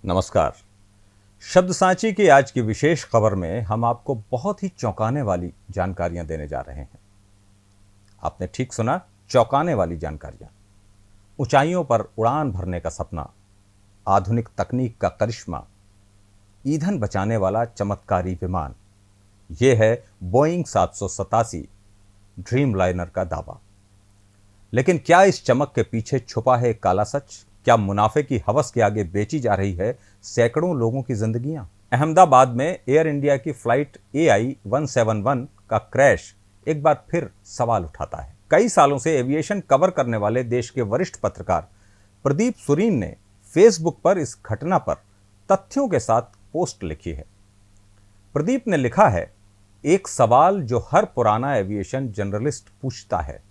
नमस्कार। शब्द सांची की आज की विशेष खबर में हम आपको बहुत ही चौंकाने वाली जानकारियां देने जा रहे हैं। आपने ठीक सुना, चौंकाने वाली जानकारियां। ऊंचाइयों पर उड़ान भरने का सपना, आधुनिक तकनीक का करिश्मा, ईंधन बचाने वाला चमत्कारी विमान, यह है बोइंग 787 ड्रीम लाइनर का दावा। लेकिन क्या इस चमक के पीछे छुपा है काला सच? क्या मुनाफे की हवस के आगे बेची जा रही है सैकड़ों लोगों की जिंदगियां? अहमदाबाद में एयर इंडिया की फ्लाइट AI-171 का क्रैश एक बार फिर सवाल उठाता है। कई सालों से एविएशन कवर करने वाले देश के वरिष्ठ पत्रकार प्रदीप सुरीन ने फेसबुक पर इस घटना पर तथ्यों के साथ पोस्ट लिखी है। प्रदीप ने लिखा है, एक सवाल जो हर पुराना एविएशन जर्नलिस्ट पूछता है,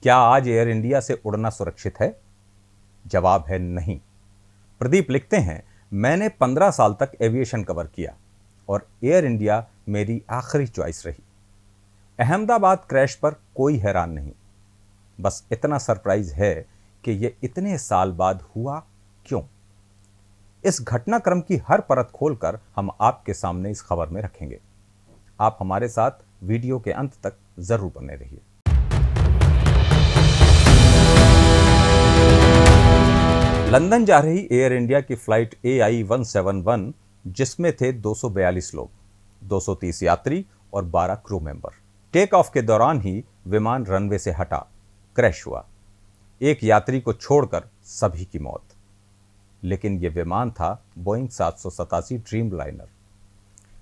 क्या आज एयर इंडिया से उड़ना सुरक्षित है? जवाब है नहीं। प्रदीप लिखते हैं, मैंने 15 साल तक एविएशन कवर किया और एयर इंडिया मेरी आखिरी चॉइस रही। अहमदाबाद क्रैश पर कोई हैरान नहीं, बस इतना सरप्राइज है कि यह इतने साल बाद हुआ क्यों। इस घटनाक्रम की हर परत खोलकर हम आपके सामने इस खबर में रखेंगे। आप हमारे साथ वीडियो के अंत तक जरूर बने रहिए। लंदन जा रही एयर इंडिया की फ्लाइट AI-171, जिसमें थे 242 लोग, 230 यात्री और 12 क्रू मेंबर। टेक ऑफ के दौरान ही विमान रनवे से हटा, क्रैश हुआ। एक यात्री को छोड़कर सभी की मौत। लेकिन यह विमान था बोइंग 787 ड्रीम लाइनर,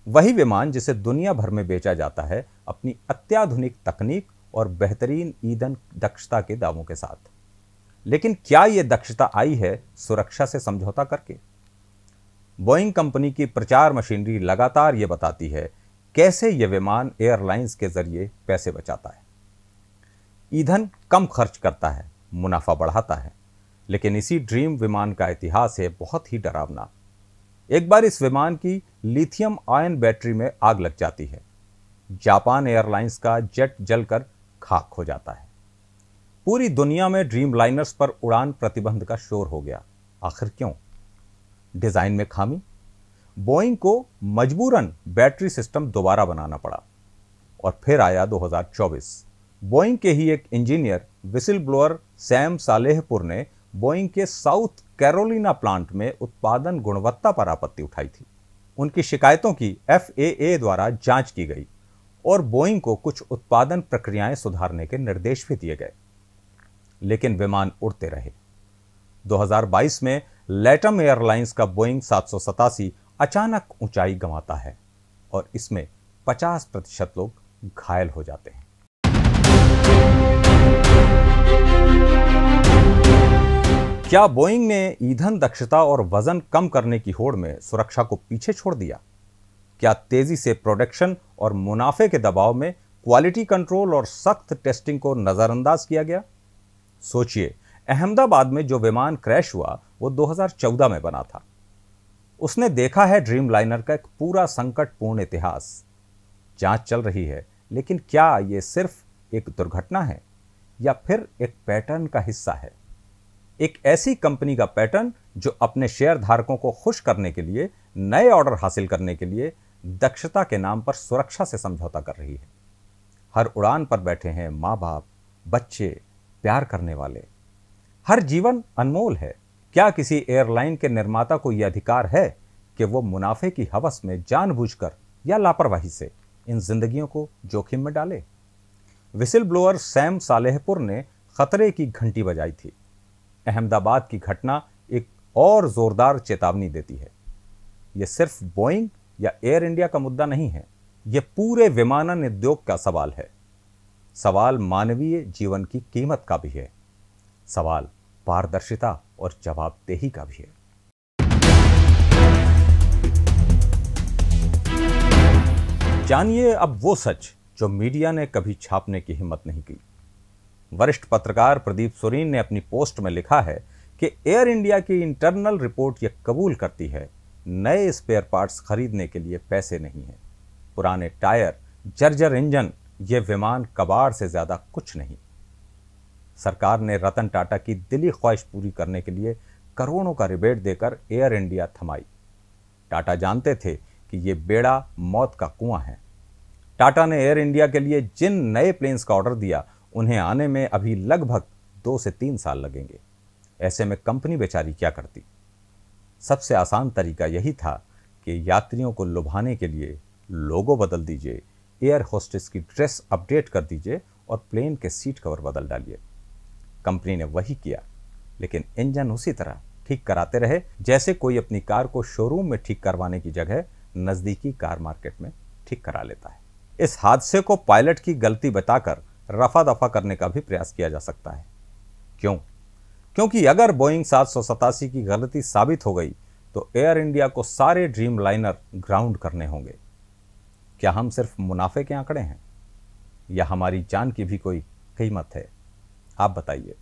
वही विमान जिसे दुनिया भर में बेचा जाता है अपनी अत्याधुनिक तकनीक और बेहतरीन ईंधन दक्षता के दावों के साथ। लेकिन क्या यह दक्षता आई है सुरक्षा से समझौता करके? बोइंग कंपनी की प्रचार मशीनरी लगातार यह बताती है कैसे यह विमान एयरलाइंस के जरिए पैसे बचाता है, ईंधन कम खर्च करता है, मुनाफा बढ़ाता है। लेकिन इसी ड्रीम विमान का इतिहास है बहुत ही डरावना। एक बार इस विमान की लिथियम आयन बैटरी में आग लग जाती है। जापान एयरलाइंस का जेट जलकर खाक हो जाता है। पूरी दुनिया में ड्रीम लाइनर्स पर उड़ान प्रतिबंध का शोर हो गया। आखिर क्यों? डिजाइन में खामी? बोइंग को मजबूरन बैटरी सिस्टम दोबारा बनाना पड़ा। और फिर आया 2024। बोइंग के ही एक engineer, whistle blower Sam Salehpour ने बोइंग के साउथ कैरोलिना प्लांट में उत्पादन गुणवत्ता पर आपत्ति उठाई थी। उनकी शिकायतों की FAA द्वारा जांच की गई और बोइंग को कुछ उत्पादन प्रक्रियाएं सुधारने के निर्देश भी दिए गए। लेकिन विमान उड़ते रहे। 2022 में लैटम एयरलाइंस का बोइंग 787 अचानक ऊंचाई गंवाता है और इसमें 50% लोग घायल हो जाते हैं। क्या बोइंग ने ईंधन दक्षता और वजन कम करने की होड़ में सुरक्षा को पीछे छोड़ दिया? क्या तेजी से प्रोडक्शन और मुनाफे के दबाव में क्वालिटी कंट्रोल और सख्त टेस्टिंग को नजरअंदाज किया गया? सोचिए, अहमदाबाद में जो विमान क्रैश हुआ वो 2014 में बना था। उसने देखा है ड्रीम लाइनर का एक पूरा संकटपूर्ण इतिहास। जांच चल रही है, लेकिन क्या यह सिर्फ एक दुर्घटना है या फिर एक पैटर्न का हिस्सा है? एक ऐसी कंपनी का पैटर्न जो अपने शेयर धारकों को खुश करने के लिए, नए ऑर्डर हासिल करने के लिए दक्षता के नाम पर सुरक्षा से समझौता कर रही है। हर उड़ान पर बैठे हैं माँ बाप, बच्चे, प्यार करने वाले। हर जीवन अनमोल है। क्या किसी एयरलाइन के निर्माता को यह अधिकार है कि वो मुनाफे की हवस में जानबूझकर या लापरवाही से इन जिंदगियों को जोखिम में डाले? विसिल ब्लोअर सैम सालेहपुर ने खतरे की घंटी बजाई थी। अहमदाबाद की घटना एक और जोरदार चेतावनी देती है। यह सिर्फ बोइंग या एयर इंडिया का मुद्दा नहीं है, यह पूरे विमानन उद्योग का सवाल है। सवाल मानवीय जीवन की कीमत का भी है। सवाल पारदर्शिता और जवाबदेही का भी है। जानिए अब वो सच जो मीडिया ने कभी छापने की हिम्मत नहीं की। वरिष्ठ पत्रकार प्रदीप सुरीन ने अपनी पोस्ट में लिखा है कि एयर इंडिया की इंटरनल रिपोर्ट यह कबूल करती है, नए स्पेयर पार्ट्स खरीदने के लिए पैसे नहीं है। पुराने टायर, जर्जर इंजन, यह विमान कबाड़ से ज्यादा कुछ नहीं। सरकार ने रतन टाटा की दिली ख्वाहिश पूरी करने के लिए करोड़ों का रिबेट देकर एयर इंडिया थमाई। टाटा जानते थे कि ये बेड़ा मौत का कुआं है। टाटा ने एयर इंडिया के लिए जिन नए प्लेन्स का ऑर्डर दिया, उन्हें आने में अभी लगभग 2 से 3 साल लगेंगे। ऐसे में कंपनी बेचारी क्या करती? सबसे आसान तरीका यही था कि यात्रियों को लुभाने के लिए लोगो बदल दीजिए, एयर होस्टेस की ड्रेस अपडेट कर दीजिए और प्लेन के सीट कवर बदल डालिए। कंपनी ने वही किया, लेकिन इंजन उसी तरह ठीक कराते रहे जैसे कोई अपनी कार को शोरूम में ठीक करवाने की जगह नजदीकी कार मार्केट में ठीक करा लेता है। इस हादसे को पायलट की गलती बताकर रफा दफा करने का भी प्रयास किया जा सकता है। क्यों? क्योंकि अगर बोइंग 787 की गलती साबित हो गई तो एयर इंडिया को सारे ड्रीम लाइनर ग्राउंड करने होंगे। क्या हम सिर्फ मुनाफे के आंकड़े हैं या हमारी जान की भी कोई कीमत है? आप बताइए,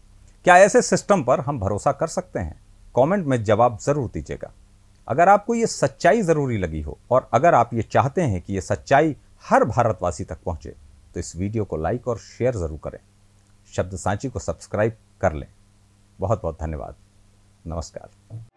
क्या ऐसे सिस्टम पर हम भरोसा कर सकते हैं? कमेंट में जवाब जरूर दीजिएगा। अगर आपको ये सच्चाई जरूरी लगी हो और अगर आप ये चाहते हैं कि ये सच्चाई हर भारतवासी तक पहुंचे, तो इस वीडियो को लाइक और शेयर जरूर करें। शब्द सांची को सब्सक्राइब कर लें। बहुत बहुत धन्यवाद। नमस्कार।